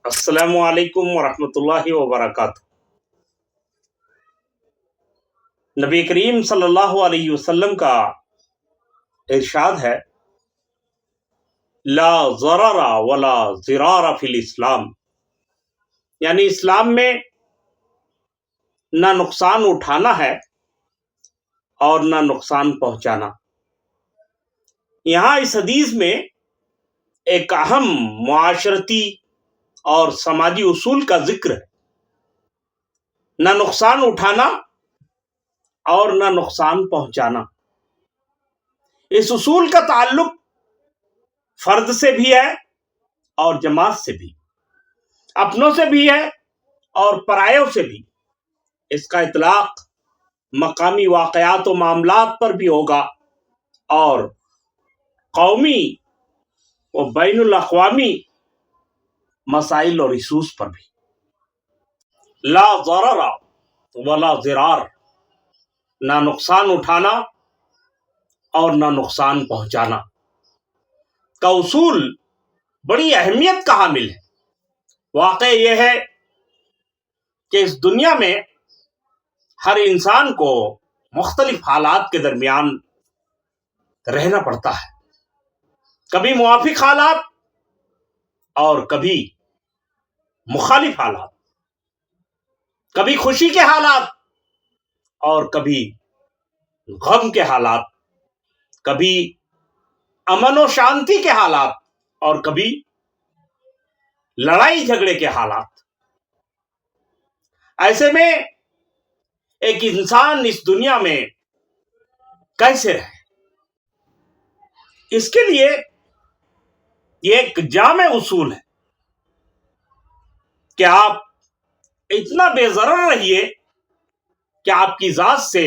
السلام علیکم ورحمۃ اللہ وبرکاتہ۔ نبی کریم صلی اللہ علیہ وسلم کا ارشاد ہے، لا ضرر ولا ضرار فی الاسلام، یعنی اسلام میں نہ نقصان اٹھانا ہے اور نہ نقصان پہنچانا۔ یہاں اس حدیث میں ایک اہم معاشرتی اور سماجی اصول کا ذکر ہے، نہ نقصان اٹھانا اور نہ نقصان پہنچانا۔ اس اصول کا تعلق فرد سے بھی ہے اور جماعت سے بھی، اپنوں سے بھی ہے اور پرایوں سے بھی۔ اس کا اطلاق مقامی واقعات و معاملات پر بھی ہوگا اور قومی و بین الاقوامی مسائل اور ایشوز پر بھی۔ لا ضرر ولا ضرار، نہ نقصان اٹھانا اور نہ نقصان پہنچانا کا اصول بڑی اہمیت کا حامل ہے۔ واقع یہ ہے کہ اس دنیا میں ہر انسان کو مختلف حالات کے درمیان رہنا پڑتا ہے، کبھی موافق حالات اور کبھی مخالف حالات، کبھی خوشی کے حالات اور کبھی غم کے حالات، کبھی امن و شانتی کے حالات اور کبھی لڑائی جھگڑے کے حالات۔ ایسے میں ایک انسان اس دنیا میں کیسے رہے؟ اس کے لیے یہ ایک جامع اصول ہے کہ آپ اتنا بے ضرر رہیے کہ آپ کی ذات سے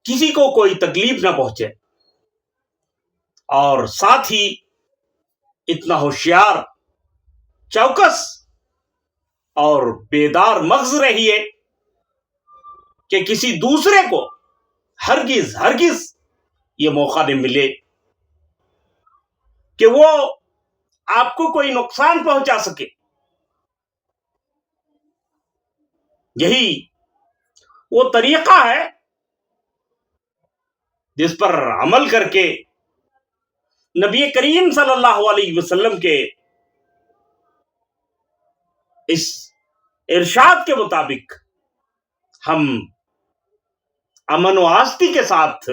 کسی کو کوئی تکلیف نہ پہنچے، اور ساتھ ہی اتنا ہوشیار، چوکس اور بیدار مغز رہیے کہ کسی دوسرے کو ہرگز یہ موقع نہ ملے کہ وہ آپ کو کوئی نقصان پہنچا سکے۔ یہی وہ طریقہ ہے جس پر عمل کر کے نبی کریم صلی اللہ علیہ وسلم کے اس ارشاد کے مطابق ہم امن و آستی کے ساتھ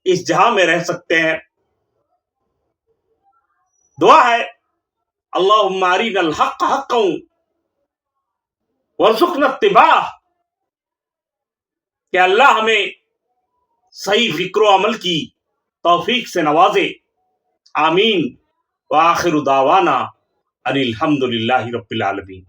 اس جہاں میں رہ سکتے ہیں۔ دعا ہے، اللہم ارنا الحق حقا وارزقنا اتباعہ، کہ اللہ ہمیں صحیح فکر و عمل کی توفیق سے نوازے۔ آمین۔ وآخر دعوانا ان الحمد للہ رب العالمین۔